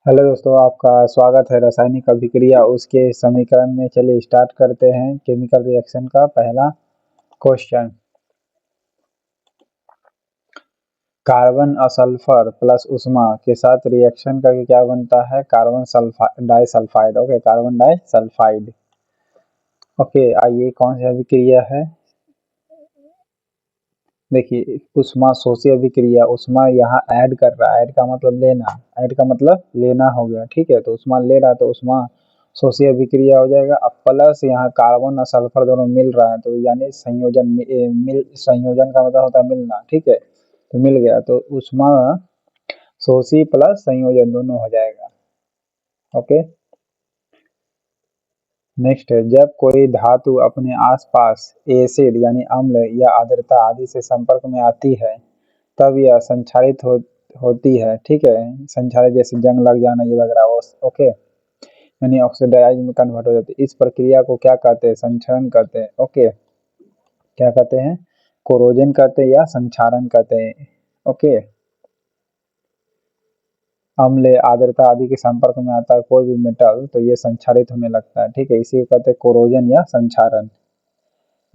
Hello दोस्तों, आपका स्वागत है रासायनिक अभिक्रिया उसके समीकरण में। चलिए स्टार्ट करते हैं केमिकल रिएक्शन का पहला क्वेश्चन। कार्बन असल्फर प्लस उष्मा के साथ रिएक्शन करके क्या बनता है? Carbon disulphide. Okay, carbon disulphide. Okay, आइए कौन सी अभिक्रिया है? देखिए, उष्मा शोषी अभिक्रिया। उष्मा यहाँ ऐड कर रहा है, ऐड का मतलब लेना, ऐड का मतलब लेना हो गया। ठीक है, तो उष्मा ले रहा है तो उष्मा शोषी अभिक्रिया हो जाएगा। अब प्लस यहाँ कार्बन और सल्फर दोनों मिल रहा है, तो यानी संयोजन संयोजन का मतलब होता है मिलना। ठीक है, तो मिल गया तो उष्मा शोषी प्लस संयोजन दोनों हो जाएगा। ओके, नेक्स्ट है, जब कोई धातु अपने आसपास एसिड यानी अम्ल या आर्द्रता आदि से संपर्क में आती है तब यह संक्षारित होती है। ठीक है, संक्षारित जैसे जंग लग जाना ये वगैरह। ओके, यानी ऑक्सीडाइज में कन्वर्ट हो जाती है। इस प्रक्रिया को क्या कहते हैं? संक्षरण कहते हैं। ओके, क्या कहते हैं? कोरोजन कहते हैं या संक्षारण कहते हैं। ओके, अम्ल आर्द्रता आदि के संपर्क में आता है कोई भी मेटल तो ये संक्षारित होने लगता है। ठीक है, इसी को कहते हैं कोरोजन या संक्षारण।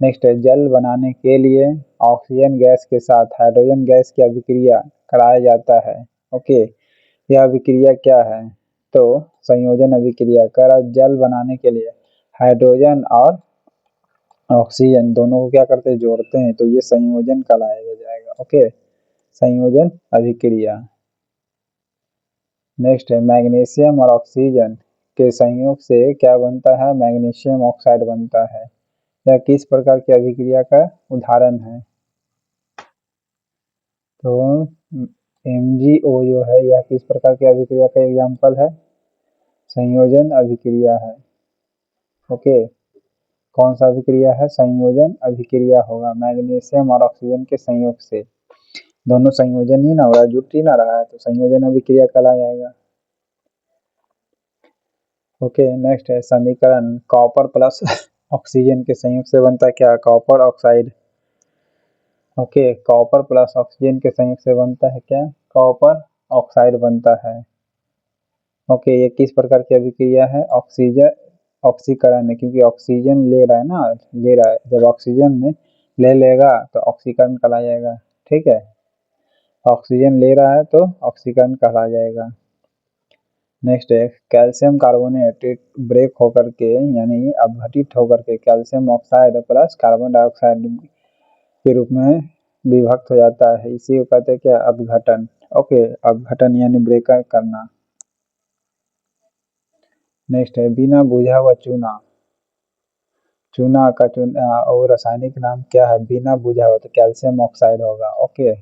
नेक्स्ट है, जल बनाने के लिए ऑक्सीजन गैस के साथ हाइड्रोजन गैस की अभिक्रिया कराया जाता है। ओके, यह अभिक्रिया क्या है? तो संयोजन अभिक्रिया कर जल बनाने के लिए हाइड्रोजन और ऑक्सीजन दोनों को क्या करते हैं? जोड़ते हैं, तो ये संयोजन कहलाया जाएगा। ओके, संयोजन अभिक्रिया। नेक्स्ट है, मैग्नीशियम और ऑक्सीजन के संयोग से क्या बनता है? मैग्नीशियम ऑक्साइड बनता है। यह किस प्रकार की अभिक्रिया का उदाहरण है? तो MgO जो है यह किस प्रकार की अभिक्रिया का एग्जाम्पल है? संयोजन अभिक्रिया है। ओके, कौन सा अभिक्रिया है? संयोजन अभिक्रिया होगा, मैग्नीशियम और ऑक्सीजन के संयोग से। दोनों संयोजन ही ना हो रहा है, जुट ही ना रहा है, तो संयोजन अभिक्रिया कहला जाएगा। ओके, नेक्स्ट है, समीकरण कॉपर प्लस ऑक्सीजन के संयोग से बनता है क्या? Copper oxide. Okay, copper plus oxygen के संयोग से बनता है क्या? कॉपर ऑक्साइड बनता है। ओके, ये किस प्रकार की अभिक्रिया है? ऑक्सीजन ऑक्सीकरण है, क्योंकि ऑक्सीजन ले रहा है ना, ले रहा है। जब ऑक्सीजन में ले लेगा तो ऑक्सीकरण कहला जाएगा। ठीक है, ऑक्सीजन ले रहा है तो ऑक्सीकरण कहला जाएगा। नेक्स्ट है, कैल्शियम कार्बोनेट ब्रेक होकर के यानी अपघटित होकर के calcium oxide plus carbon dioxide के रूप में विभक्त हो जाता है। इसी को कहते हैं क्या? अपघटन। ओके, अपघटन यानी ब्रेक करना। नेक्स्ट है, बिना बुझा हुआ चूना। चूना का चूना और रासायनिक नाम क्या है? बिना बुझा हुआ तो कैल्शियम ऑक्साइड होगा। ओके,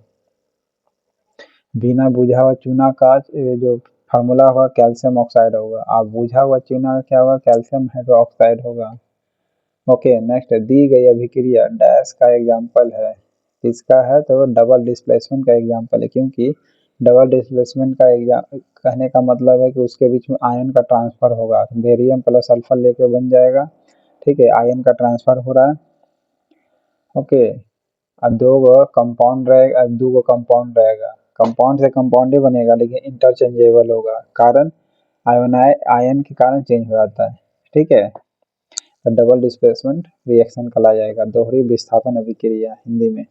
बिना बुझा हुआ चूना का जो फार्मूला होगा कैल्शियम ऑक्साइड होगा। आप बुझा हुआ चूना का क्या होगा? कैल्शियम हाइड्रोक्साइड होगा। ओके, नेक्स्ट है, दी गई अभिक्रिया डैश का एग्जाम्पल है। किसका है? तो डबल डिस्प्लेसमेंट का एग्जाम्पल है, क्योंकि डबल डिस्प्लेसमेंट का एग्जाम कहने का मतलब है कि उसके बीच में आयन का ट्रांसफर होगा। बेरियम प्लस सल्फर लेके बन जाएगा। ठीक है, आयन का ट्रांसफर हो रहा है। ओके, और दो कंपाउंड रहेगा। कंपाउंड से कंपाउंड ही बनेगा, लेकिन इंटरचेंजेबल होगा। कारण आयन के कारण चेंज हो जाता है। ठीक है, तो डबल डिस्प्लेसमेंट रिएक्शन कहला जाएगा, दोहरी विस्थापन अभिक्रिया हिंदी में।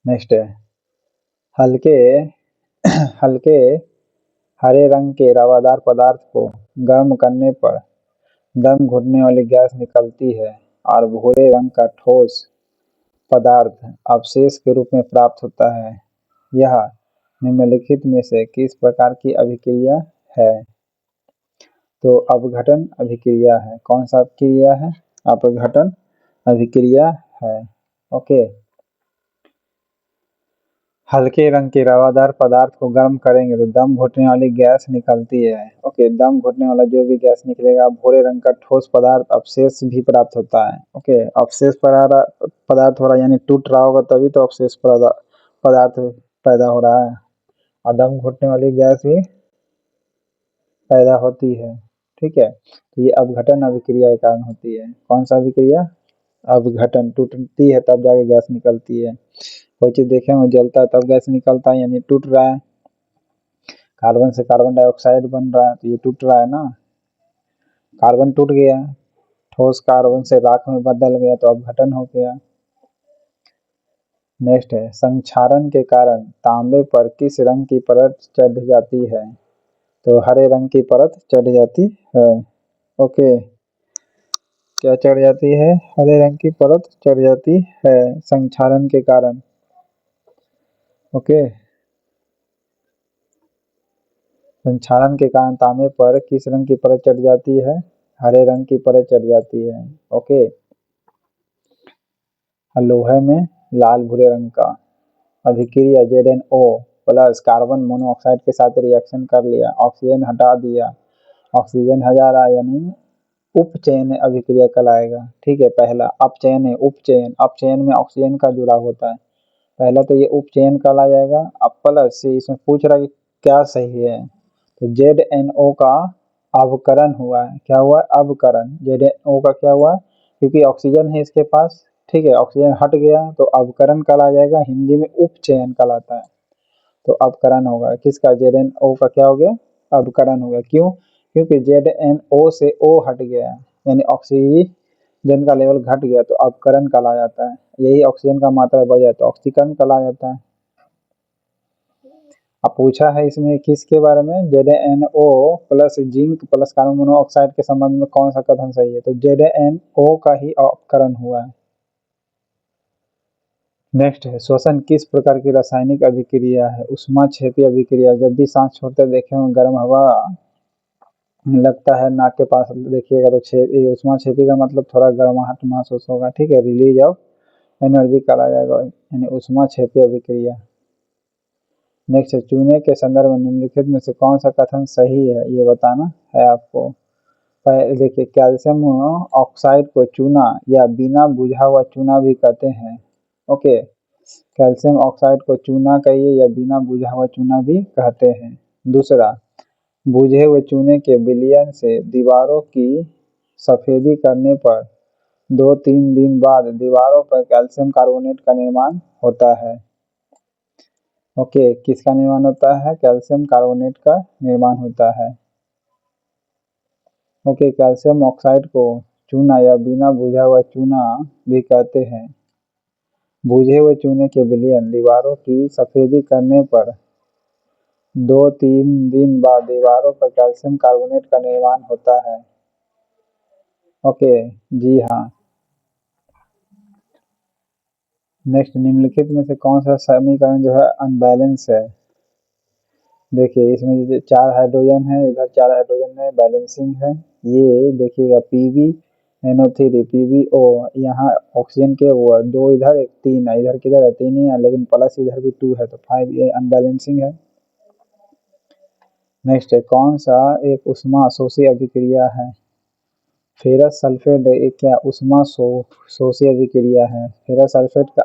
नेक्स्ट है, हल्के हल्के हरे रंग के रवादार पदार्थ को गर्म करने पर दम घुटने वाली गैस निकलती है और भूरे रंग का ठोस पदार्थ अवशेष के रूप में प्राप्त होता है। यह निम्नलिखित में से किस प्रकार की अभिक्रिया है? तो अपघटन अभिक्रिया है। कौन सा अभिक्रिया है? अपघटन अभिक्रिया है। ओके, हल्के रंग के रवादार पदार्थ को गर्म करेंगे तो दम घुटने वाली गैस निकलती है। ओके, दम घुटने वाला जो भी गैस निकलेगा, भूरे रंग का ठोस पदार्थ अवशेष भी प्राप्त होता है। ओके, अवशेष पदार्थ हो रहा है, यानी टूट रहा होगा तभी तो अवशेष पदार्थ पैदा हो रहा है, और दम घुटने वाली गैस भी पैदा होती है। ठीक है, तो ये अपघटन अभिक्रिया के कारण होती है। कौन सा अभिक्रिया? अपघटन, टूटती है तब जाके गैस निकलती है। कोई चीज देखे में जलता है तब गैस निकलता है, यानी टूट रहा है। कार्बन से कार्बन डाइऑक्साइड बन रहा है तो ये टूट रहा है ना, कार्बन टूट गया, ठोस कार्बन से राख में बदल गया तो अपघटन हो गया। नेक्स्ट है संक्षारण के कारण तांबे पर किस रंग की परत चढ़ जाती है? तो हरे रंग की परत चढ़ जाती है। ओके, क्या चढ़ जाती है? हरे रंग की परत चढ़ जाती है संक्षारण के कारण। ओके, संक्षारण के कारण तांबे पर किस रंग की परत चढ़ जाती है? हरे रंग की परत चढ़ जाती है। ओके, लोहे में लाल भूरे रंग का अभिक्रिया ZnO प्लस कार्बन मोनोऑक्साइड के साथ रिएक्शन कर लिया, ऑक्सीजन हटा दिया, ऑक्सीजन हजारा यानी उपचयन अभिक्रिया कहलाएगा। ठीक है, पहला अपचयन है, उपचयन, अपचयन में ऑक्सीजन का जुड़ाव होता है, पहला तो ये उपचयन कहला जाएगा। अब प्लस से इसमें पूछ रहा है कि क्या सही है, तो ZnO का अवकरण हुआ है। क्या हुआ? अवकरण। ZnO का क्या हुआ? क्योंकि ऑक्सीजन है इसके पास, ठीक है, ऑक्सीजन हट गया तो अवकरण कहला जाएगा, हिंदी में उपचयन कहलाता है, तो अवकरण होगा किसका? ZnO का क्या हो गया? अवकरण हो गया। क्यों? क्योंकि ZnO से O हट गया यानी ऑक्सीजन का लेवल घट गया तो अवकरण कहला जाता है। यही ऑक्सीजन का मात्रा बढ़ जाए तो ऑक्सीकरण कहला जाता है। अब पूछा है इसमें किसके बारे में? ZnO plus zinc plus carbon monoxide के संबंध में कौन सा कथन सही है? तो ZnO का ही अवकरण हुआ है। नेक्स्ट है श्वसन किस प्रकार की रासायनिक अभिक्रिया है? ऊष्माक्षेपी अभिक्रिया। जब भी सांस छोड़ते देखे हो गर्म हवा लगता है नाक के पास देखिएगा तो ऊष्माक्षेपी का मतलब थोड़ा गर्माहट महसूस होगा। ठीक है, रिलीज ऑफ एनर्जी कहा जाएगा यानी ऊष्माक्षेपी अभिक्रिया। नेक्स्ट है चूने के संदर्भ में निम्नलिखित में से कौन सा कथन सही है ये बताना है आपको। देखिए, कैल्शियम ऑक्साइड को चूना या बिना बुझा हुआ चूना भी कहते हैं। ओके, कैल्शियम ऑक्साइड को चूना कहिए या बिना बुझा हुआ चूना भी कहते हैं। दूसरा, बुझे हुए चूने के विलयन से दीवारों की सफेदी करने पर 2-3 दिन बाद दीवारों पर कैल्शियम कार्बोनेट का निर्माण होता है। ओके, किसका निर्माण होता है? कैल्शियम कार्बोनेट का निर्माण होता है। ओके, कैल्शियम ऑक्साइड को चूना या बिना बुझा हुआ चूना भी कहते हैं। बुझे हुए चूने के विलयन दीवारों की सफेदी करने पर 2-3 दिन बाद दीवारों पर कैल्शियम कार्बोनेट का निर्माण होता है। ओके, जी हाँ। नेक्स्ट, निम्नलिखित में से कौन सा समीकरण जो है अनबैलेंस है? देखिए, इसमें जो 4 हाइड्रोजन है, इधर 4 हाइड्रोजन है, बैलेंसिंग है। ये देखिएगा PbNO3 PbO, यहाँ ऑक्सीजन के वो 2 इधर 1 3 है, इधर किधर है 3 ही है, लेकिन प्लस इधर भी 2 है तो 5, ये अनबैलेंसिंग है। नेक्स्ट है कौन सा एक उष्मा शोषी अभिक्रिया है? फेरस सल्फेट एक क्या उष्मा शोषी अभिक्रिया है? फेरस सल्फेट का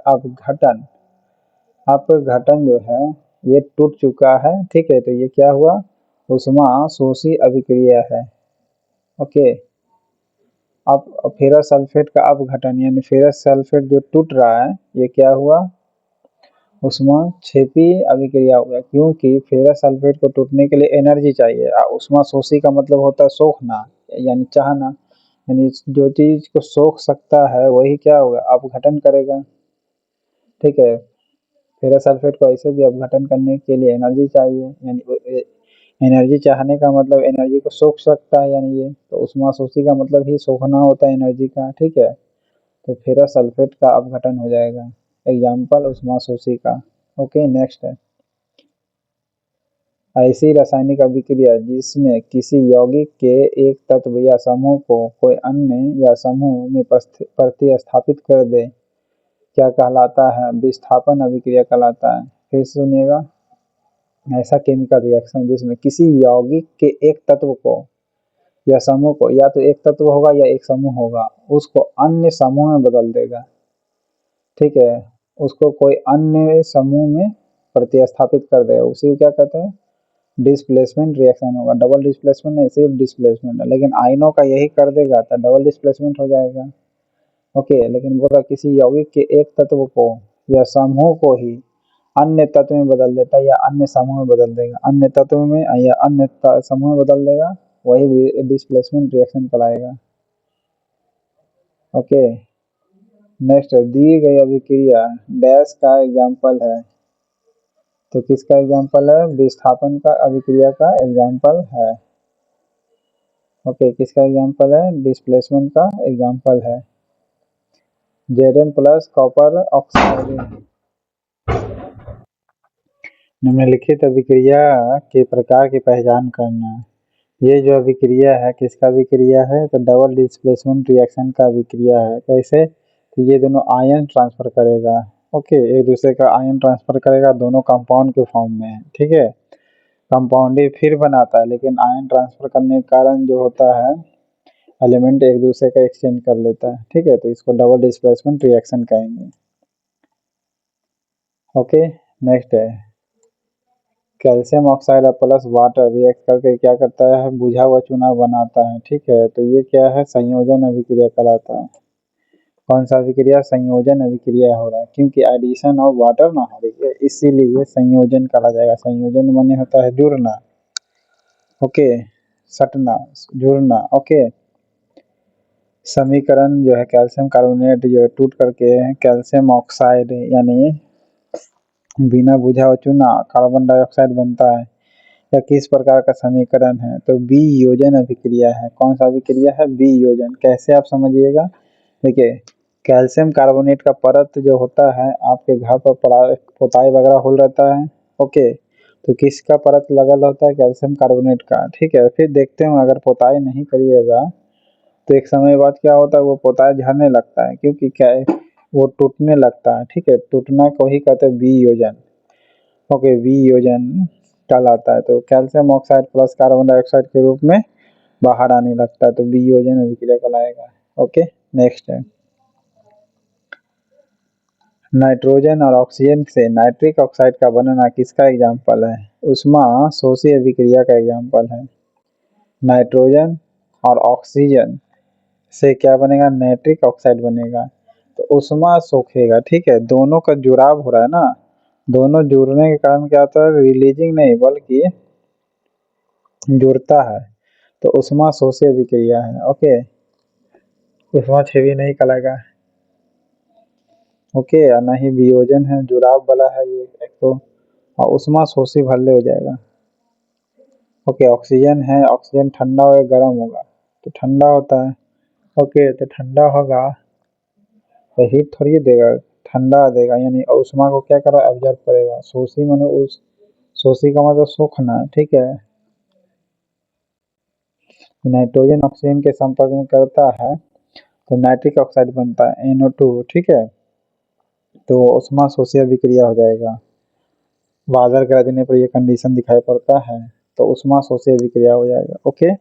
अपघटन जो है ये टूट चुका है। ठीक है, तो ये क्या हुआ? उष्मा शोषी अभिक्रिया है। ओके, अब फेरस सल्फेट का अपघटन यानी फेरस सल्फेट जो टूट रहा है ये क्या हुआ? ऊष्माक्षेपी अभिक्रिया हो गया, क्योंकि फेरस सल्फेट को टूटने के लिए एनर्जी चाहिए। उष्मा शोषी का मतलब होता है सोखना यानी चाहना, यानी जो चीज को सोख सकता है वही क्या होगा? अपघटन करेगा। ठीक है, फेरस सल्फेट को ऐसे भी अपघटन करने के लिए एनर्जी चाहिए, यानी एनर्जी चाहने का मतलब एनर्जी को सोख सकता है, यानी ये तो उष्मा शोषी का मतलब ही सोखना होता है एनर्जी का। ठीक है, तो फेरस सल्फेट का अपघटन हो जाएगा, एग्जाम्पल उष्मा शोषी का। ओके, नेक्स्ट है ऐसी रासायनिक अभिक्रिया जिसमें किसी यौगिक के एक तत्व या समूह को कोई अन्य या समूह में प्रतिस्थापित कर दे क्या कहलाता है? विस्थापन अभिक्रिया कहलाता है। फिर सुनिएगा, ऐसा केमिकल रिएक्शन जिसमें किसी यौगिक के एक तत्व को या समूह को, या तो एक तत्व होगा या एक समूह होगा, उसको अन्य समूह में बदल देगा। ठीक है, उसको कोई अन्य समूह में प्रतिस्थापित कर देगा, उसी को क्या कहते हैं? डिस्प्लेसमेंट रिएक्शन होगा। डबल डिस्प्लेसमेंट नहीं, सिर्फ डिस्प्लेसमेंट है, लेकिन आयनों का यही कर देगा तो डबल डिस्प्लेसमेंट हो जाएगा। ओके, लेकिन बोला किसी यौगिक के एक तत्व को या समूह को ही अन्य तत्व में बदल देता है या अन्य समूह में बदल देगा, अन्य तत्व में या अन्य समूह में बदल देगा, वही डिस्प्लेसमेंट रिएक्शन कहलाएगा। ओके, नेक्स्ट दी गई अभिक्रिया डैश का एग्जाम्पल है, तो किसका एग्जाम्पल है? विस्थापन का अभिक्रिया का एग्जाम्पल है। ओके, किसका एग्जाम्पल है? डिस्प्लेसमेंट का एग्जाम्पल है। Zn plus copper oxide. निम्नलिखित अभिक्रिया के प्रकार की पहचान करना। ये जो अभिक्रिया है किसका अभिक्रिया है? तो डबल डिस्प्लेसमेंट रिएक्शन का अभिक्रिया है। कैसे? तो ये दोनों आयन ट्रांसफर करेगा। ओके, एक दूसरे का आयन ट्रांसफर करेगा, दोनों कंपाउंड के फॉर्म में है। ठीक है, कंपाउंड ही फिर बनाता है, लेकिन आयन ट्रांसफर करने के कारण जो होता है एलिमेंट एक दूसरे का एक्सचेंज कर लेता है। ठीक है, तो इसको डबल डिस्प्लेसमेंट रिएक्शन कहेंगे। ओके, नेक्स्ट है calcium oxide plus water react करके क्या करता है? बुझा हुआ चूना बनाता है। ठीक है, तो ये क्या है? संयोजन अभिक्रिया कहलाता है। कौन सा अभिक्रिया? संयोजन अभिक्रिया हो रहा है, क्योंकि एडिशन ऑफ वाटर ना हो रही है, इसीलिए ये संयोजन कहा जाएगा। संयोजन माने होता है जुड़ना। ओके, सटना, जुड़ना। ओके, समीकरण जो है कैल्शियम कार्बोनेट जो है टूट करके कैल्शियम ऑक्साइड यानी बिना बुझा हुआ चूना कार्बन डाइऑक्साइड बनता है। या किस प्रकार का समीकरण है? तो बी योजन अभिक्रिया है। कौन सा अभिक्रिया है? बी योजन। कैसे आप समझिएगा, देखिए कैल्शियम कार्बोनेट का परत जो होता है आपके घर पर पोताई वगैरह हो रहता है। ओके, तो किसका परत लगल होता है? कैल्शियम कार्बोनेट का। ठीक है, फिर देखते हैं अगर पोताई नहीं करिएगा तो एक समय बाद क्या होता है? वो पोताई झड़ने लगता है, क्योंकि क्या है? वो टूटने लगता है। ठीक है, टूटना को ही कहते हैं बी योजन। ओके, बी योजन कहलाता है। तो calcium oxide plus carbon dioxide के रूप में बाहर आने लगता है, तो बी योजन अभिक्रिया कहलाएगा। ओके, नेक्स्ट है नाइट्रोजन और ऑक्सीजन से नाइट्रिक ऑक्साइड का बनना किसका एग्जाम्पल है? ऊष्मा शोषी अभिक्रिया का एग्जाम्पल है। नाइट्रोजन और ऑक्सीजन से क्या बनेगा? नाइट्रिक ऑक्साइड बनेगा। तो ऊष्मा सोखेगा। ठीक है, दोनों का जुड़ाव हो रहा है ना, दोनों जुड़ने के कारण क्या होता है? रिलीजिंग नहीं बल्कि जुड़ता है, तो ऊष्मा शोषी अभिक्रिया है। ओके, ऊष्मा छेवी नहीं कहलाएगा। ओके, और ना ही वियोजन है, जुड़ाव वाला है ये एक तो, और ऊष्मा शोषी भले हो जाएगा। ओके, ऑक्सीजन है, ऑक्सीजन ठंडा होगा गर्म होगा, तो ठंडा होता है। ओके, तो ठंडा होगा तो हीट थोड़ी देगा, ठंडा देगा, यानी ऊष्मा को क्या करा? ऑब्जर्व करेगा। शोषी माने उस शोषी का मतलब सोखना। ठीक है, नाइट्रोजन ऑक्सीजन के संपर्क में करता है तो नाइट्रिक ऑक्साइड बनता है NO2। ठीक है, तो ऊष्मा शोषी अभिक्रिया हो जाएगा। बादल गिरा देने पर यह कंडीशन दिखाई पड़ता है, तो ऊष्मा शोषी अभिक्रिया हो जाएगा। ओके,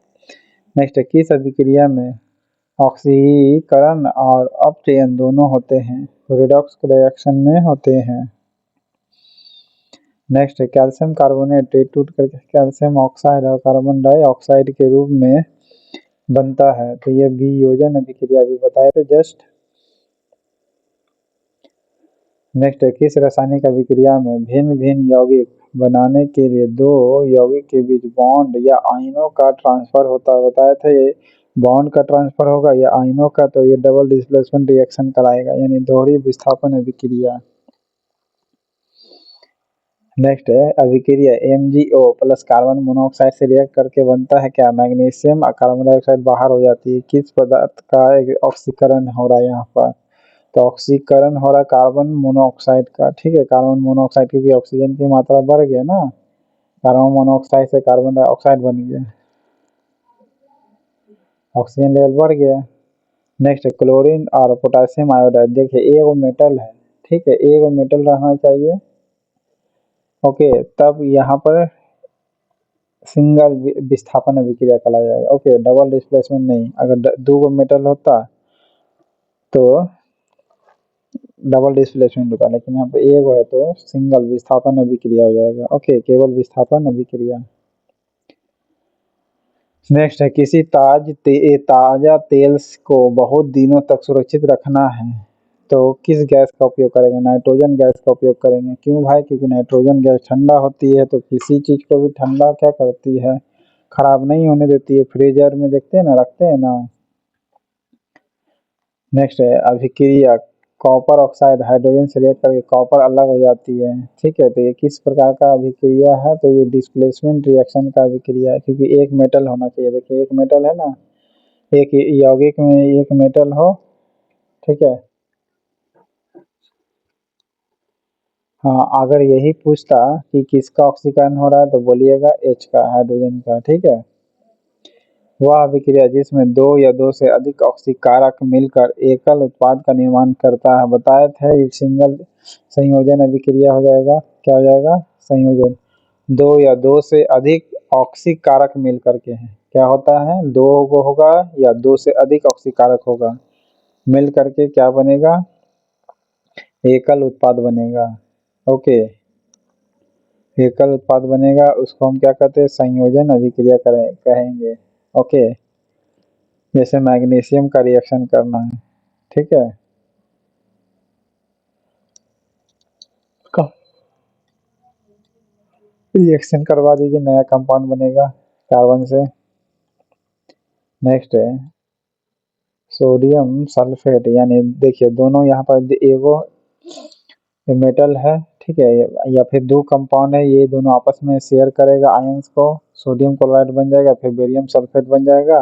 नेक्स्ट किस अभिक्रिया में ऑक्सीकरण और अपचयन दोनों होते हैं? रिडॉक्स रिएक्शन में होते हैं। नेक्स्ट कैल्शियम कार्बोनेट टूट करके कैल्शियम ऑक्साइड और कार्बन डाइऑक्साइड के रूप में बनता है, तो ये वियोजन अभिक्रिया भी बताए थे जस्ट। नेक्स्ट किस रासायनिक अभिक्रिया में भिन्न भिन्न यौगिक बनाने के लिए दो यौगिक के बीच बॉन्ड या आयनों का ट्रांसफर होता है? बताया था ये बॉन्ड का ट्रांसफर होगा या आयनों का, तो ये डबल डिस्प्लेसमेंट रिएक्शन कराएगा, यानी दोहरी विस्थापन अभिक्रिया। नेक्स्ट है अभिक्रिया MgO प्लस कार्बन मोनोऑक्साइड से रिएक्ट करके बनता है क्या? मैग्नीशियम और कार्बन डाइऑक्साइड बाहर हो जाती है। किस पदार्थ का ऑक्सीकरण हो रहा है यहाँ पर? तो ऑक्सीकरण हो रहा है कार्बन मोनोऑक्साइड का। ठीक है, कार्बन मोनोऑक्साइड की भी ऑक्सीजन की मात्रा बढ़ गया ना, कार्बन मोनोऑक्साइड से कार्बन डाइऑक्साइड बन गया, ऑक्सीजन लेवल बढ़ गया। नेक्स्ट क्लोरीन और पोटेशियम आयोडाइड। देखिए एगो मेटल है, ठीक है, एगो मेटल रहना चाहिए। ओके, तब यहाँ पर सिंगल विस्थापन अभिक्रिया कहा जाएगा। ओके, डबल डिस्प्लेसमेंट नहीं। अगर दो गो मेटल होता तो डबल डिस्प्लेसमेंट होता, लेकिन यहाँ पे एक है तो सिंगल विस्थापन अभिक्रिया हो जाएगा। ओके, केवल विस्थापन अभिक्रिया। नेक्स्ट है किसी ताजा तेल को बहुत दिनों तक सुरक्षित रखना है तो किस गैस का उपयोग करेंगे? नाइट्रोजन गैस का उपयोग करेंगे। क्यों भाई? क्योंकि नाइट्रोजन गैस ठंडा होती है, तो किसी चीज को भी ठंडा क्या करती है, खराब नहीं होने देती है। फ्रीजर में देखते हैं ना, रखते हैं ना। नेक्स्ट है अभिक्रिया, कॉपर ऑक्साइड हाइड्रोजन से रिएक्ट करके कॉपर अलग हो जाती है। ठीक है, तो ये किस प्रकार का अभिक्रिया है? तो ये डिस्प्लेसमेंट रिएक्शन का अभिक्रिया है, क्योंकि एक मेटल होना चाहिए। देखिए एक मेटल है ना, एक यौगिक में एक मेटल हो, ठीक है। हाँ, अगर यही पूछता कि किसका ऑक्सीकरण हो रहा है तो बोलिएगा H का, हाइड्रोजन का। ठीक है, वह अभिक्रिया जिसमें दो या दो से अधिक ऑक्सीकारक मिलकर एकल उत्पाद का निर्माण करता है। बताए थे ये सिंगल संयोजन अभिक्रिया हो जाएगा। क्या हो जाएगा? संयोजन। दो या दो से अधिक ऑक्सीकारक मिल करके है, क्या होता है? दो को होगा या दो से अधिक ऑक्सीकारक होगा, मिल करके क्या बनेगा? एकल उत्पाद बनेगा। ओके, एकल उत्पाद बनेगा, उसको हम क्या कहते हैं? संयोजन अभिक्रिया कहेंगे। ओके, जैसे मैग्नीशियम का रिएक्शन करना है, ठीक है। रिएक्शन करवा दीजिए, नया कंपाउंड बनेगा कार्बन से। नेक्स्ट है सोडियम सल्फेट, यानी देखिए दोनों यहाँ पर एगो मेटल है, ठीक है, या फिर दो कंपाउंड है, ये दोनों आपस में शेयर करेगा आयंस को, सोडियम क्लोराइड बन जाएगा, फिर बेरियम सल्फेट बन जाएगा।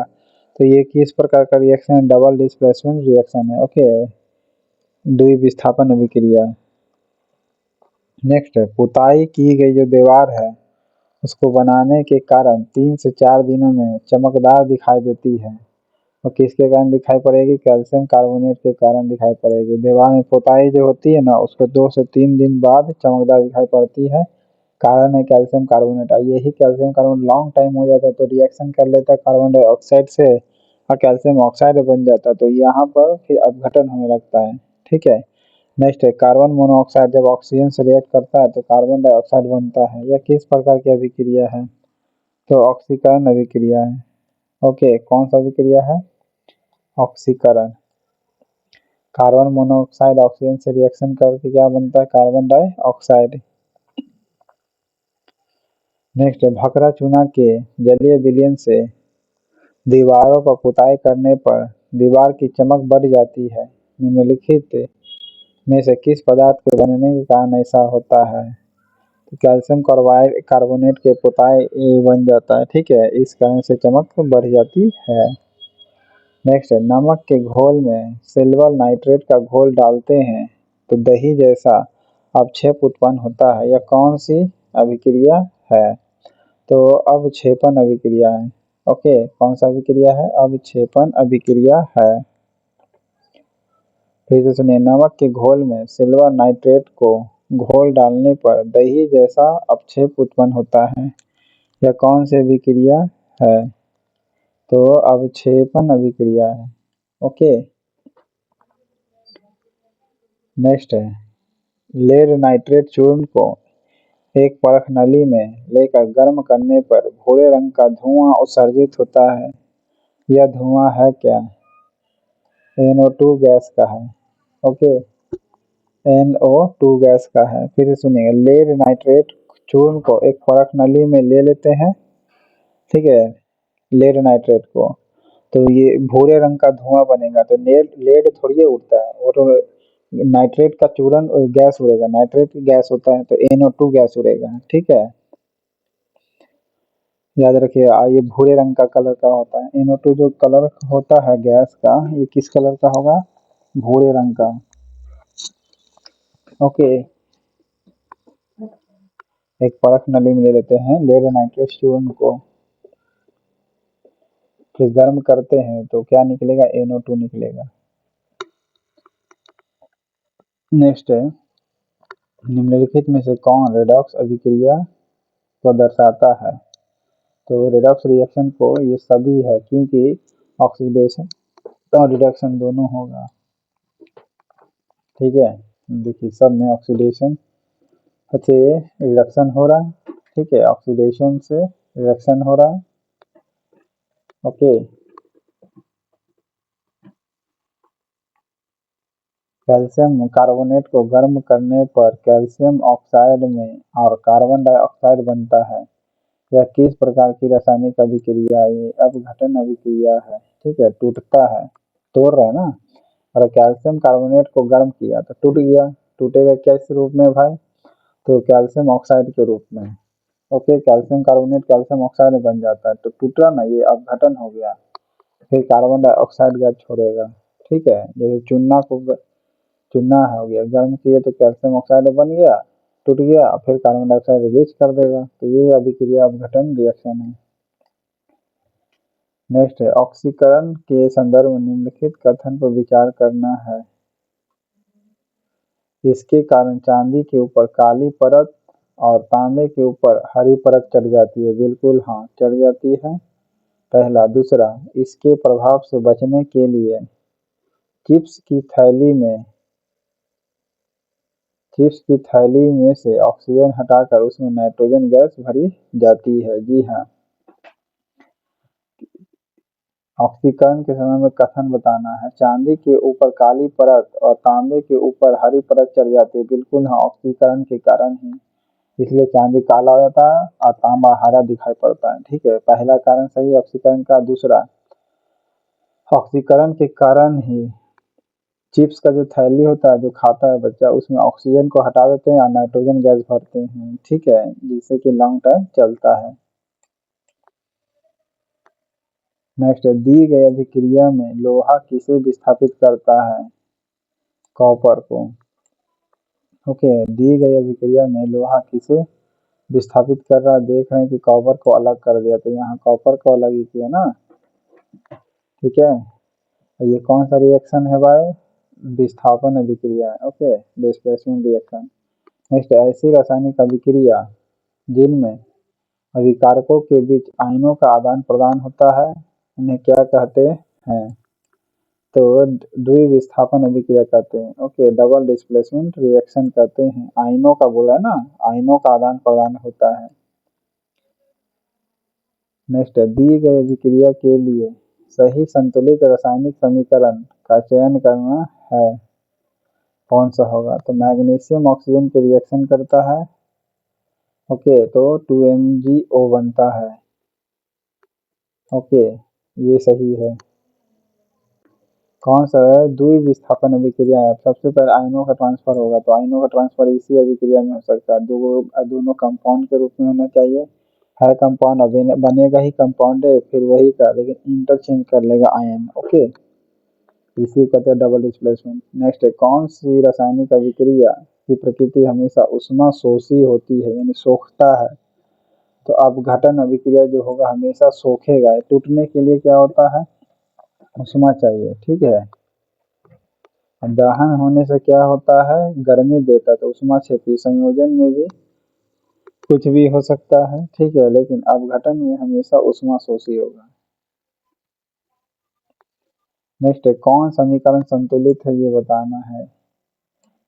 तो ये किस प्रकार का रिएक्शन है? डबल डिस्प्लेसमेंट रिएक्शन है। ओके, द्विविस्थापन अभिक्रिया। नेक्स्ट है पुताई की गई जो दीवार है उसको बनाने के कारण 3 से 4 दिनों में चमकदार दिखाई देती है। और किसके कारण दिखाई पड़ेगी? कैल्शियम कार्बोनेट के कारण दिखाई पड़ेगी। दीवार में पुताई जो होती है ना, उसको 2 से 3 दिन बाद चमकदार दिखाई पड़ती है, कारण है कैल्शियम कार्बोनेट। और यही कैल्शियम कार्बोनेट लॉन्ग टाइम हो जाता है तो रिएक्शन कर लेता है कार्बन डाइऑक्साइड से और कैल्शियम ऑक्साइड बन जाता है, तो यहाँ पर फिर अपघटन होने लगता है। ठीक है, नेक्स्ट है कार्बन मोनोऑक्साइड, जब ऑक्सीजन से रिएक्ट करता है तो कार्बन डाइऑक्साइड बनता है। यह किस प्रकार की अभिक्रिया है? तो ऑक्सीकरण अभिक्रिया है। ओके, कौन सा अभिक्रिया है? ऑक्सीकरण। कार्बन मोनोऑक्साइड ऑक्सीजन से रिएक्शन करके क्या बनता है? Carbon dioxide. नेक्स्ट है भखरा चूना के जलीय विलयन से दीवारों पर पुताई करने पर दीवार की चमक बढ़ जाती है। निम्नलिखित में से किस पदार्थ के बनने के कारण ऐसा होता है? तो कैल्शियम कार्बाइड कार्बोनेट के पुताई बन जाता है, ठीक है, इस कारण से चमक बढ़ जाती है। नेक्स्ट है नमक के घोल में सिल्वर नाइट्रेट का घोल डालते हैं तो दही जैसा अवक्षेप उत्पन्न होता है। यह कौन सी अभिक्रिया है? तो अवक्षेपण अभिक्रिया है। ओके, कौन सा अभिक्रिया है? अवक्षेपण अभिक्रिया है। फिर से सुनिए, नमक के घोल में सिल्वर नाइट्रेट को घोल डालने पर दही जैसा अवक्षेप उत्पन्न होता है। यह कौन सी अभिक्रिया है? तो अवक्षेपण अभिक्रिया है। ओके, नेक्स्ट है लेड नाइट्रेट चूर्ण को एक परख नली में लेकर गर्म करने पर भूरे रंग का धुआं उत्सर्जित होता है। यह धुआं है क्या? NO2 गैस का है। ओके, NO2 गैस का है। फिर सुनिए, लेड नाइट्रेट चूर्ण को एक परख नली में ले लेते हैं, ठीक है, लेड नाइट्रेट को, तो ये भूरे रंग का धुआं बनेगा। तो लेड लेड थोड़ी उड़ता है, वो तो नाइट्रेट का चूर्ण गैस उड़ेगा, नाइट्रेट गैस होता है तो NO2 गैस उड़ेगा। ठीक है, याद रखिए। ये भूरे रंग का कलर का होता है। NO2 जो कलर होता है गैस का, ये किस कलर का होगा? भूरे रंग का। ओके, एक परख नली में ले लेते हैं लेड नाइट्रेट चूर्ण को, फिर गर्म करते हैं तो क्या निकलेगा? NO2 निकलेगा। नेक्स्ट है निम्नलिखित में से कौन रेडॉक्स अभिक्रिया को दर्शाता है? तो रेडॉक्स रिएक्शन को ये सभी है, क्योंकि ऑक्सीडेशन और रिडक्शन दोनों होगा। ठीक है, देखिए सब में ऑक्सीडेशन से रिडक्शन हो रहा है, ठीक है, ऑक्सीडेशन से रिडक्शन हो रहा है। ओके, कैल्शियम कार्बोनेट को गर्म करने पर कैल्शियम ऑक्साइड में और कार्बन डाइऑक्साइड बनता है। यह किस प्रकार की रासायनिक अभिक्रिया है? ये अपघटन अभिक्रिया है। ठीक है, टूटता है, तोड़ रहे हैं ना। और कैल्शियम कार्बोनेट को गर्म किया तो टूट गया। टूटेगा किस रूप में भाई? तो कैल्शियम ऑक्साइड के रूप में। Okay, calcium carbonate calcium oxide बन जाता है तो टूटा ना, ये अपघटन हो गया। फिर कार्बन डाइऑक्साइड गैस छोड़ेगा। ठीक है, जैसे चूना हो गया, गर्म किए तो कैल्शियम ऑक्साइड बन गया, टूट गया, फिर कार्बन डाइऑक्साइड रिलीज कर देगा। तो ये अभिक्रिया अपघटन रिएक्शन है। नेक्स्ट है, ऑक्सीकरण के संदर्भ में निम्नलिखित कथन पर विचार करना है। इसके कारण चांदी के ऊपर काली परत और तांबे के ऊपर हरी परत चढ़ जाती है। बिल्कुल हाँ, चढ़ जाती है। पहला। दूसरा, इसके प्रभाव से बचने के लिए चिप्स की थैली में से ऑक्सीजन हटाकर उसमें नाइट्रोजन गैस भरी जाती है। जी हाँ, ऑक्सीकरण के समय में कथन बताना है। चांदी के ऊपर काली परत और तांबे के ऊपर हरी परत चढ़ जाती है। बिल्कुल हाँ, ऑक्सीकरण के कारण ही, इसलिए चांदी काला हो जाता है और तांबा हरा दिखाई पड़ता है। ठीक है, पहला कारण सही ऑक्सीकरण का। दूसरा, ऑक्सीकरण के कारण ही चिप्स का जो थैली होता है जो खाता है बच्चा, उसमें ऑक्सीजन को हटा देते हैं और नाइट्रोजन गैस भरते हैं। ठीक है, जिससे कि लॉन्ग टाइम चलता है। नेक्स्ट, दी गई अभिक्रिया में लोहा किसे विस्थापित करता है? कॉपर को। ओके, दी गई अभिक्रिया में लोहा किसे विस्थापित कर रहा है? देख रहे हैं कि कॉपर को अलग कर दिया, तो यहाँ कॉपर को अलग ही किया ना। ठीक है, ये कौन सा रिएक्शन है भाई? विस्थापन अभिक्रिया है। Okay, displacement reaction. नेक्स्ट, ऐसी रासायनिक अभिक्रिया जिनमें अभिकारकों के बीच आयनों का आदान प्रदान होता है उन्हें क्या कहते हैं? तो द्विविस्थापन अभिक्रिया कहते हैं। ओके, डबल डिस्प्लेसमेंट रिएक्शन कहते हैं। आयनों का बोला है ना, आयनों का आदान प्रदान होता है। नेक्स्ट, दी गई अभिक्रिया के लिए सही संतुलित रासायनिक समीकरण का चयन करना है। कौन सा होगा? तो मैग्नीशियम ऑक्सीजन के रिएक्शन करता है। ओके, तो 2MgO बनता है। ओके, ये सही है। कौन सा है? द्विविस्थापन अभिक्रिया है। सबसे पहले आयनों का ट्रांसफर होगा, तो आयनों का ट्रांसफर इसी अभिक्रिया में हो सकता है। दोनों कंपाउंड के रूप में होना चाहिए। है कंपाउंड, अभी बनेगा ही कंपाउंड है फिर वही का, लेकिन इंटरचेंज कर लेगा आयन। ओके, इसी कहते हैं डबल डिस्प्लेसमेंट। नेक्स्ट है, कौन सी रासायनिक अभिक्रिया की प्रकृति हमेशा उष्मा शोषी होती है, यानी सोखता है? तो अपघटन अभिक्रिया जो होगा हमेशा सोखेगा। टूटने के लिए क्या होता है? उष्मा चाहिए। ठीक है, दहन होने से क्या होता है? गर्मी देता है, तो उष्मा क्षेपी संयोजन में भी कुछ भी हो सकता है। ठीक है, लेकिन अपघटन में हमेशा उष्मा शोषी होगा। नेक्स्ट है, कौन समीकरण संतुलित है ये बताना है।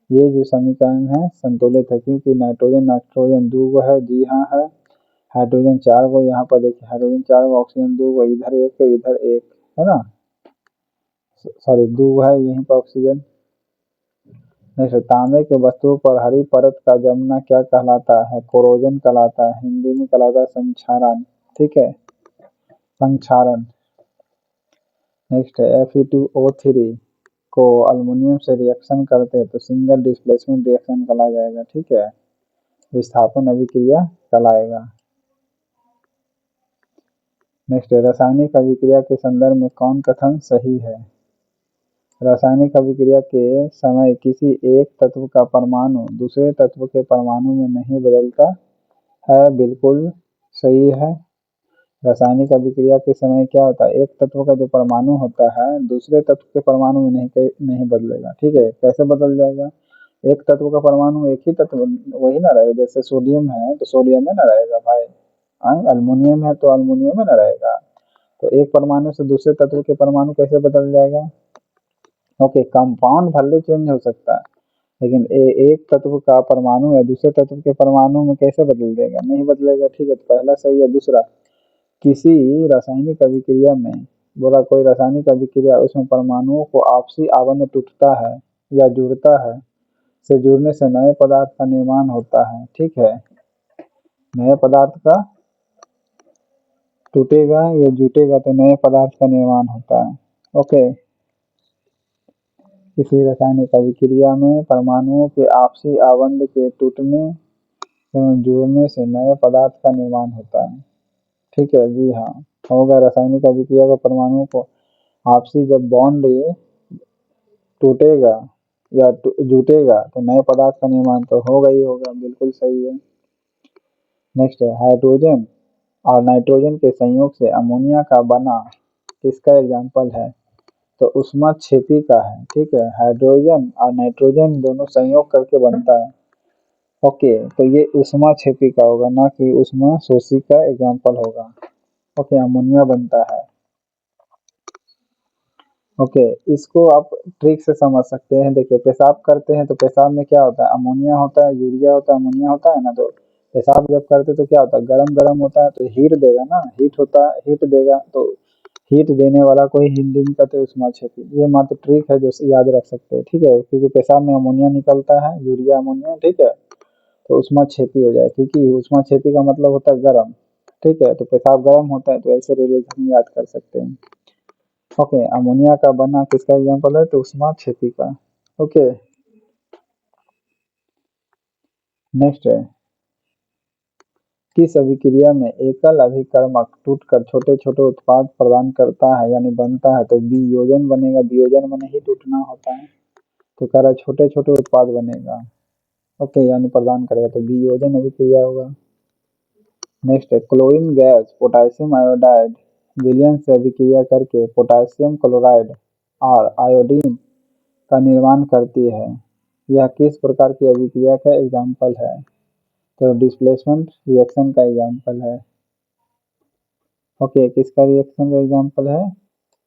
ये जो समीकरण है संतुलित है क्योंकि नाइट्रोजन नाइट्रोजन दो गो है। जी हाँ है। हाइड्रोजन 4 गो, यहाँ पर देखिए हाइड्रोजन 4 गो, ऑक्सीजन 2 गो, इधर एक इधर एक है ना, सॉरी 2 है यहीं पर ऑक्सीजन। नेक्स्ट, तांबे के वस्तुओं पर हरी परत का जमना क्या कहलाता है? कोरोजन कहलाता है। हिंदी में कहलाता है संक्षारण। ठीक है, संक्षारण। नेक्स्ट है, Fe2O3 को अल्युमिनियम से रिएक्शन करते हैं तो सिंगल डिस्प्लेसमेंट रिएक्शन कहला जाएगा। ठीक है, विस्थापन अभिक्रिया कहलाएगा। नेक्स्ट, रासायनिक अभिक्रिया के संदर्भ में कौन कथन सही है? रासायनिक अभिक्रिया के समय किसी एक तत्व का परमाणु दूसरे तत्व के परमाणु में नहीं बदलता है। बिल्कुल सही है। रासायनिक अभिक्रिया के समय क्या होता है? एक तत्व का जो परमाणु होता है दूसरे तत्व के परमाणु में नहीं बदलेगा। ठीक है, कैसे बदल जाएगा? एक तत्व का परमाणु एक ही तत्व वही ना रहेगा। जैसे सोडियम है तो सोडियम में ना रहेगा भाई, अल्युमिनियम है तो अल्युमिनियम में ना रहेगा। तो एक परमाणु से दूसरे तत्व के परमाणु कैसे बदल जाएगा? ओके, कंपाउंड भले चेंज हो सकता है लेकिन एक तत्व का परमाणु है दूसरे तत्व के परमाणु में कैसे बदल देगा? नहीं बदलेगा। ठीक है, तो पहला सही है। दूसरा, किसी रासायनिक अभिक्रिया में बोला कोई रासायनिक अभिक्रिया उसमें परमाणुओं को आपसी आबंध टूटता है या जुड़ता है से जुड़ने से नए पदार्थ का निर्माण होता है। ठीक है, नए पदार्थ का टूटेगा या जुटेगा तो नए पदार्थ का निर्माण होता है। ओके, किसी रासायनिक अभिक्रिया में परमाणुओं के आपसी आबंध के टूटने एवं जुड़ने से नए पदार्थ का निर्माण होता है। ठीक है, जी हाँ, होगा। रासायनिक अभिक्रिया का परमाणुओं को आपसी जब बॉन्ड टूटेगा या जुटेगा तो नए पदार्थ का निर्माण तो होगा ही होगा, बिल्कुल सही है। नेक्स्ट है, हाइड्रोजन और नाइट्रोजन के संयोग से अमोनिया का बना किसका एग्जाम्पल है? तो ऊष्माक्षेपी का है। ठीक है, हाइड्रोजन और नाइट्रोजन दोनों संयोग करके बनता है। ओके, तो ये ऊष्माक्षेपी का होगा, ना कि ऊष्माशोषी का एग्जाम्पल होगा। ओके, अमोनिया बनता है। ओके, इसको आप ट्रिक से समझ सकते हैं। देखिए, पेशाब करते हैं तो पेशाब में क्या होता है? अमोनिया होता है, यूरिया होता है, अमोनिया होता है ना। तो पेशाब जब करते तो क्या होता है? गरम गरम होता है तो हीट देगा ना, हीट होता है, हीट देगा तो हीट देने वाला को ही हिंदी में कहते हैं ऊष्माक्षेपी। ये मात्र ट्रिक है जो याद रख सकते हैं। ठीक है, क्योंकि पेशाब में अमोनिया निकलता है, यूरिया अमोनिया। ठीक है, तो ऊष्माक्षेपी हो जाए, क्योंकि ऊष्माक्षेपी का मतलब होता है गर्म। ठीक है, तो पेशाब गर्म होता है तो ऐसे रिलेशन याद कर सकते हैं। ओके, अमोनिया का बना किसका एग्जाम्पल है? तो ऊष्माक्षेपी का। ओके, नेक्स्ट है, किस अभिक्रिया में एकल अभिकर्मक टूटकर छोटे छोटे उत्पाद प्रदान करता है यानी बनता है? तो वियोजन बनेगा। वियोजन में ही टूटना होता है, तो कह रहा है छोटे छोटे उत्पाद बनेगा। ओके, यानी प्रदान करेगा तो वियोजन अभिक्रिया होगा। नेक्स्ट है, क्लोरीन गैस पोटेशियम आयोडाइड विलयन से अभिक्रिया करके पोटेशियम क्लोराइड और आयोडीन का निर्माण करती है। यह किस प्रकार की अभिक्रिया का एग्जाम्पल है? तो डिस्प्लेसमेंट रिएक्शन का एग्जाम्पल है। ओके, किसका रिएक्शन का एग्जाम्पल है?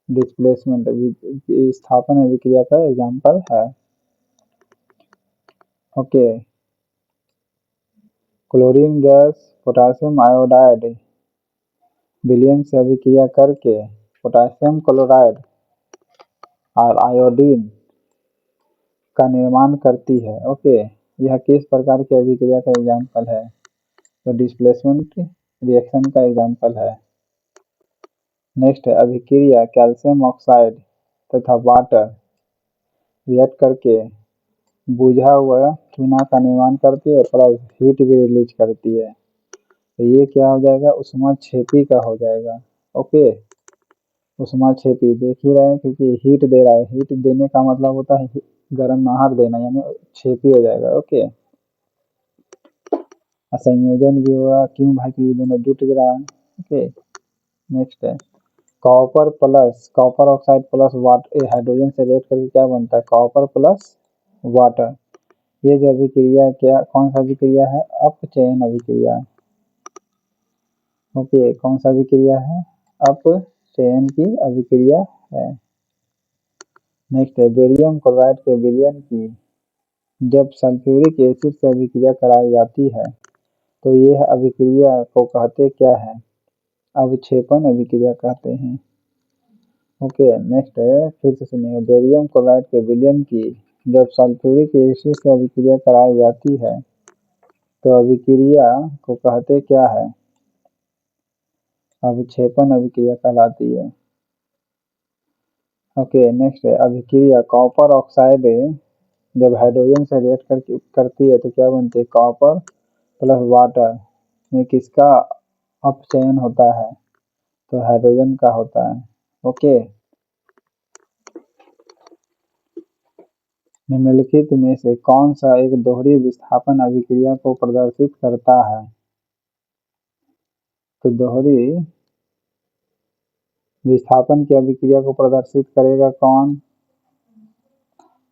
डिस्प्लेसमेंट विस्थापन अभिक्रिया का एग्जाम्पल है। Okay, chlorine gas potassium iodide विलयन से अभिक्रिया करके पोटेशियम क्लोराइड और आयोडीन का निर्माण करती है। ओके, यह किस प्रकार की अभिक्रिया का एग्जाम्पल है? तो डिस्प्लेसमेंट रिएक्शन का एग्जाम्पल है। नेक्स्ट है, अभिक्रिया कैल्शियम ऑक्साइड तथा वाटर रिएक्ट करके बुझा हुआ चूना का निर्माण करती है, प्लस हीट भी रिलीज करती है। तो ये क्या हो जाएगा? ऊष्माक्षेपी का हो जाएगा। ओके, ऊष्माक्षेपी देख ही रहे हैं, क्योंकि हीट दे रहा है। हीट देने का मतलब होता है गर्माहट देना, यानी छेपी हो जाएगा। ओके, संयोजन भी होगा। क्यों भाई? कि दोनों जुट रहा है। ओके, नेक्स्ट है, copper oxide plus water hydrogen से रिएक्ट करके क्या बनता है? Copper plus water. ये जो अभिक्रिया है, क्या कौन सा अभिक्रिया है? अपचयन अभिक्रिया। ओके, कौन सा अभिक्रिया है? अपचयन की अभिक्रिया है। नेक्स्ट है, बेरियम क्लोराइड के विलयन की जब सल्फ्यूरिक एसिड से अभिक्रिया कराई जाती है तो यह अभिक्रिया को कहते क्या है? अवक्षेपण अभिक्रिया कहते हैं। ओके, नेक्स्ट है, फिर से सुनिए, बेरियम क्लोराइड के विलयन की जब सल्फ्यूरिक एसिड से अभिक्रिया कराई जाती है तो अभिक्रिया को कहते क्या है? अवक्षेपण अभिक्रिया कहलाती है। ओके, नेक्स्ट है, अभिक्रिया कॉपर ऑक्साइड जब हाइड्रोजन से रिएक्ट करती है तो क्या बनती है? कॉपर प्लस वाटर में किसका अपचयन होता है? तो हाइड्रोजन का होता है। ओके, निम्नलिखित में से कौन सा एक दोहरी विस्थापन अभिक्रिया को प्रदर्शित करता है? तो दोहरी विस्थापन की अभिक्रिया को प्रदर्शित करेगा कौन?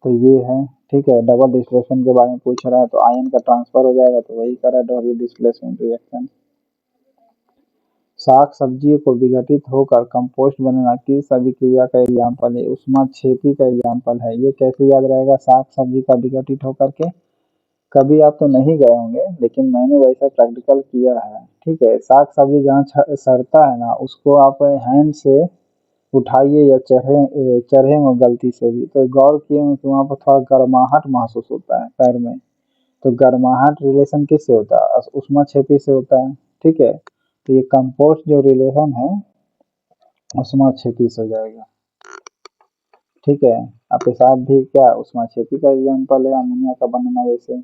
तो ये है। ठीक है, डबल डिस्प्लेसमेंट के बारे में पूछ रहा है, तो आयन का ट्रांसफर हो जाएगा, तो वही करा दोहरी डिस्प्लेसमेंट रिएक्शन। साग सब्जियों को विघटित होकर कंपोस्ट बनना किस अभिक्रिया का एग्जाम्पल है? ऊष्माक्षेपी का एग्जाम्पल है। ये कैसे याद रहेगा? साग सब्जी का विघटित होकर के, कभी आप तो नहीं गए होंगे, लेकिन मैंने वैसा प्रैक्टिकल किया है। ठीक है, साग सब्जी जहाँ सड़ता है ना, उसको आप हैंड से उठाइए या चढ़े हो गलती से भी तो गौर किए हो कि वहाँ पर थोड़ा गर्माहट महसूस होता है पैर में। तो गर्माहट रिलेशन किससे होता है? ऊष्माक्षेपी से होता है। ठीक है, तो ये कंपोस्ट जो रिलेशन है ऊष्माक्षेपी से हो जाएगा। ठीक है, अब पेशाब भी क्या ऊष्माक्षेपी का एग्जाम्पल है, अमोनिया का बनना जैसे।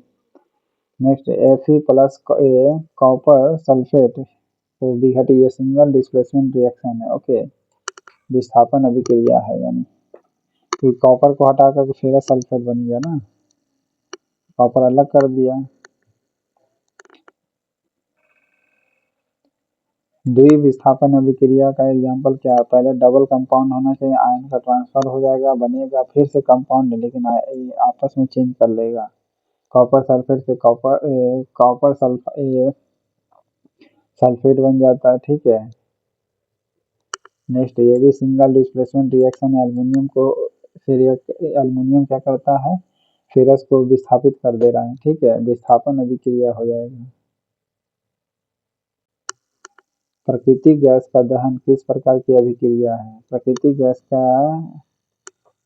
Next Fe plus copper sulphate तो BHT ये सिंगल डिस्प्लेसमेंट रिएक्शन है। ओके, विस्थापन अभिक्रिया है, यानी कि कॉपर को हटा कर फेरस सल्फेट बन गया ना, कॉपर अलग कर दिया। द्विविस्थापन अभिक्रिया का एग्जाम्पल क्या है? पहले डबल कंपाउंड होना चाहिए, आयन का ट्रांसफर हो जाएगा, बनेगा फिर से कंपाउंड, लेकिन आपस में चेंज कर लेगा। कॉपर सल्फेट से कॉपर सल्फेट बन जाता है। ठीक है, नेक्स्ट ये भी सिंगल डिस्प्लेसमेंट रिएक्शन है। एल्युमिनियम क्या करता है? फेरस को विस्थापित कर दे रहा है। ठीक है, विस्थापन अभिक्रिया हो जाएगा। प्राकृतिक गैस का दहन किस प्रकार की अभिक्रिया है? प्राकृतिक गैस का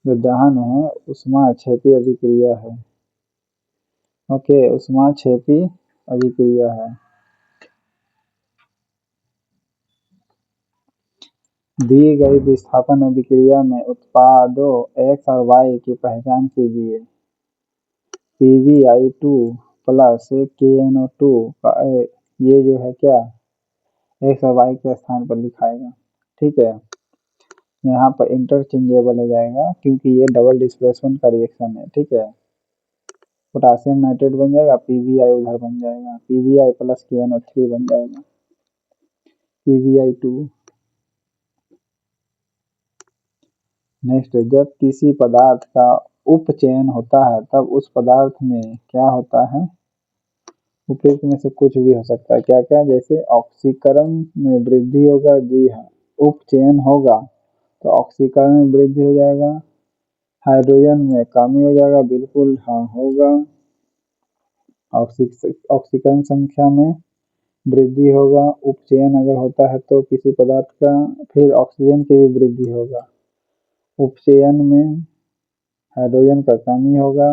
जो दहन है ऊष्माक्षेपी अभिक्रिया है। ओके, ऊष्माक्षेपी अभिक्रिया है। दी गई विस्थापन अभिक्रिया में उत्पादों X और Y की पहचान कीजिए। PbI2 प्लस KNO2 का ये जो है क्या X और Y के स्थान पर लिखाएगा। ठीक है, यहाँ पर इंटरचेंजेबल हो जाएगा क्योंकि ये डबल डिस्प्लेसमेंट का रिएक्शन है। ठीक है, पोटासियम नाइट्रेट बन जाएगा, PbI उधर बन जाएगा, PbI प्लस KNO3 बन जाएगा, PbI2। नेक्स्ट, जब किसी पदार्थ का उपचयन होता है तब उस पदार्थ में क्या होता है? उपयुक्त में से कुछ भी हो सकता है। क्या क्या? जैसे ऑक्सीकरण में वृद्धि होगा, जी हाँ। उपचयन होगा तो ऑक्सीकरण में वृद्धि हो जाएगा, हाइड्रोजन में कमी हो जाएगा, बिल्कुल हाँ होगा। ऑक्सीकरण संख्या में वृद्धि होगा, उपचयन अगर होता है तो किसी पदार्थ का, फिर ऑक्सीजन की भी वृद्धि होगा। उपचयन में हाइड्रोजन का कमी होगा,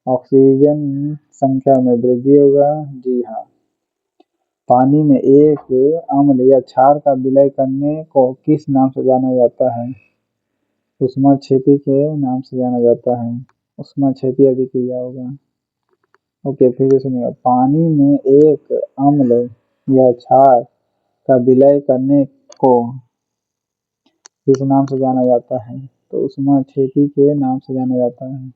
ऑक्सीजन संख्या में वृद्धि होगा, जी हाँ। पानी में एक अम्ल या क्षार का विलय करने को किस नाम से जाना जाता है? ऊष्माक्षेपी के नाम से जाना जाता है, ऊष्माक्षेपी अभिक्रिया होगा। ओके, फिर से सुनिए, पानी में एक अम्ल या क्षार का विलय करने को किस नाम से जाना जाता है? तो ऊष्माक्षेपी के नाम से जाना जाता है।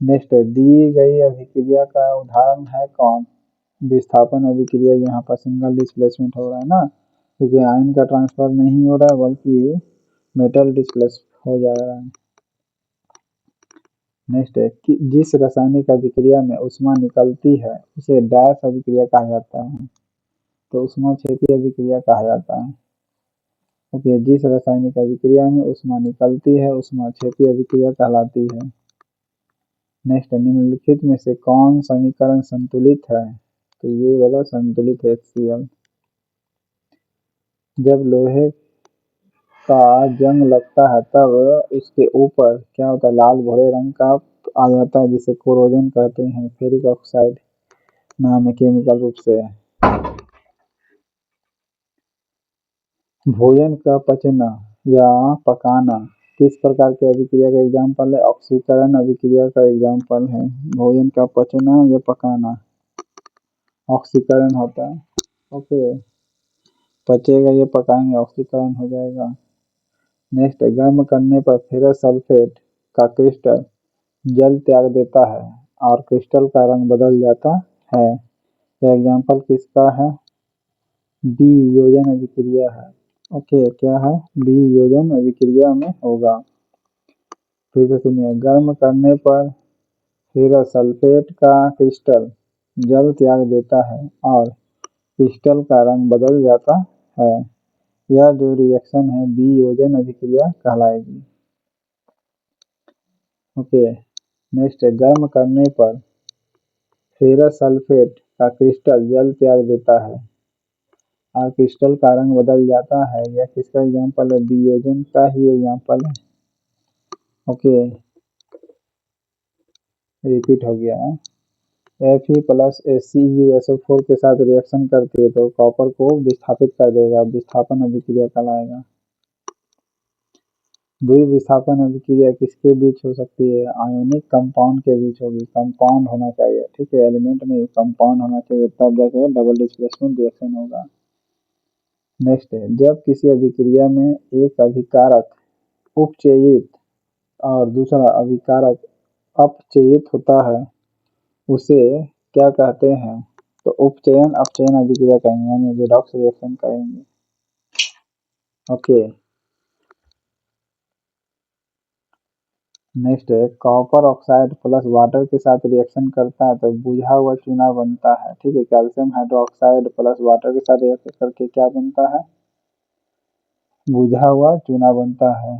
नेक्स्ट, दी गई अभिक्रिया का उदाहरण है कौन? विस्थापन अभिक्रिया, यहाँ पर सिंगल डिस्प्लेसमेंट हो रहा है ना, क्योंकि आयन का ट्रांसफर नहीं हो रहा है बल्कि मेटल डिस्प्लेस हो जा रहा है। नेक्स्ट है कि जिस रासायनिक अभिक्रिया में ऊष्मा निकलती है उसे डैश अभिक्रिया कहा जाता है? तो ऊष्माक्षेपी अभिक्रिया कहा जाता है। ओके, जिस रासायनिक अभिक्रिया में ऊष्मा निकलती है ऊष्माक्षेपी अभिक्रिया कहलाती है। नेक्स्ट, निम्नलिखित में से कौन समीकरण संतुलित है? तो ये वाला संतुलित है, HCl। जब लोहे का जंग लगता है तब उसके ऊपर क्या होता है? लाल भूरे रंग का आ जाता है, जिसे कोरोजन कहते हैं। फेरिक ऑक्साइड नाम है केमिकल रूप से। भोजन का पचना या पकाना किस प्रकार की अभिक्रिया का एग्जाम्पल है? ऑक्सीकरण अभिक्रिया का एग्जाम्पल है। भोजन का पचना या पकाना ऑक्सीकरण होता है। ओके, पचेगा ये पकाएंगे, ऑक्सीकरण हो जाएगा। नेक्स्ट, गर्म करने पर फेरस सल्फेट का क्रिस्टल जल त्याग देता है और क्रिस्टल का रंग बदल जाता है। यह एग्जाम्पल किसका है? बी योजन अभिक्रिया है। ओके, क्या है? बी योजन अभिक्रिया में होगा। फिर से सुनिए, गर्म करने पर फेरस सल्फेट का क्रिस्टल जल त्याग देता है और क्रिस्टल का रंग बदल जाता है। यह जो रिएक्शन है बी योजन अभिक्रिया कहलाएगी। ओके, नेक्स्ट, गर्म करने पर फेरस सल्फेट का क्रिस्टल जल त्याग देता है। और क्रिस्टल का रंग बदल जाता है, यह किसका एग्जाम्पल है? वियोजन का ही एग्जाम्पल है। ओके, रिपीट हो गया है। Fe प्लस AcUSO4 के साथ रिएक्शन करती है तो कॉपर को विस्थापित कर देगा, विस्थापन अभिक्रिया कहलाएगा। द्विविस्थापन अभिक्रिया किसके बीच हो सकती है? आयोनिक कंपाउंड के बीच होगी। कंपाउंड होना चाहिए, ठीक है, एलिमेंट नहीं, कंपाउंड होना चाहिए, तब जाके डबल डिस्प्लेसमेंट रिएक्शन होगा। नेक्स्ट है, जब किसी अभिक्रिया में एक अभिकारक उपचयित और दूसरा अभिकारक अपचयित होता है उसे क्या कहते हैं? तो उपचयन अपचयन अभिक्रिया कहेंगे, यानी रिडॉक्स रिएक्शन कहेंगे। ओके, नेक्स्ट है, कॉपर ऑक्साइड प्लस वाटर के साथ रिएक्शन करता है तो बुझा हुआ चूना बनता है, ठीक है। कैल्शियम हाइड्रोक्साइड प्लस वाटर के साथ रिएक्शन करके क्या बनता है? बुझा हुआ चूना बनता है,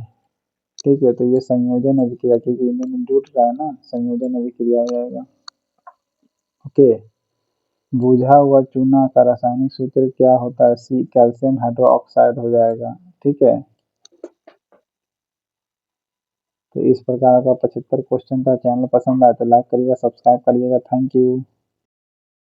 ठीक है। तो ये संयोजन अभिक्रिया, क्योंकि इनमें जुट रहा है ना, संयोजन अभिक्रिया हो जाएगा। ओके, बुझा हुआ चूना का रासायनिक सूत्र क्या होता है? सी कैल्शियम हाइड्रोक्साइड हो जाएगा, ठीक है। तो इस प्रकार का 75 क्वेश्चन था। चैनल पसंद आए तो लाइक करिएगा, सब्सक्राइब करिएगा। Thank you.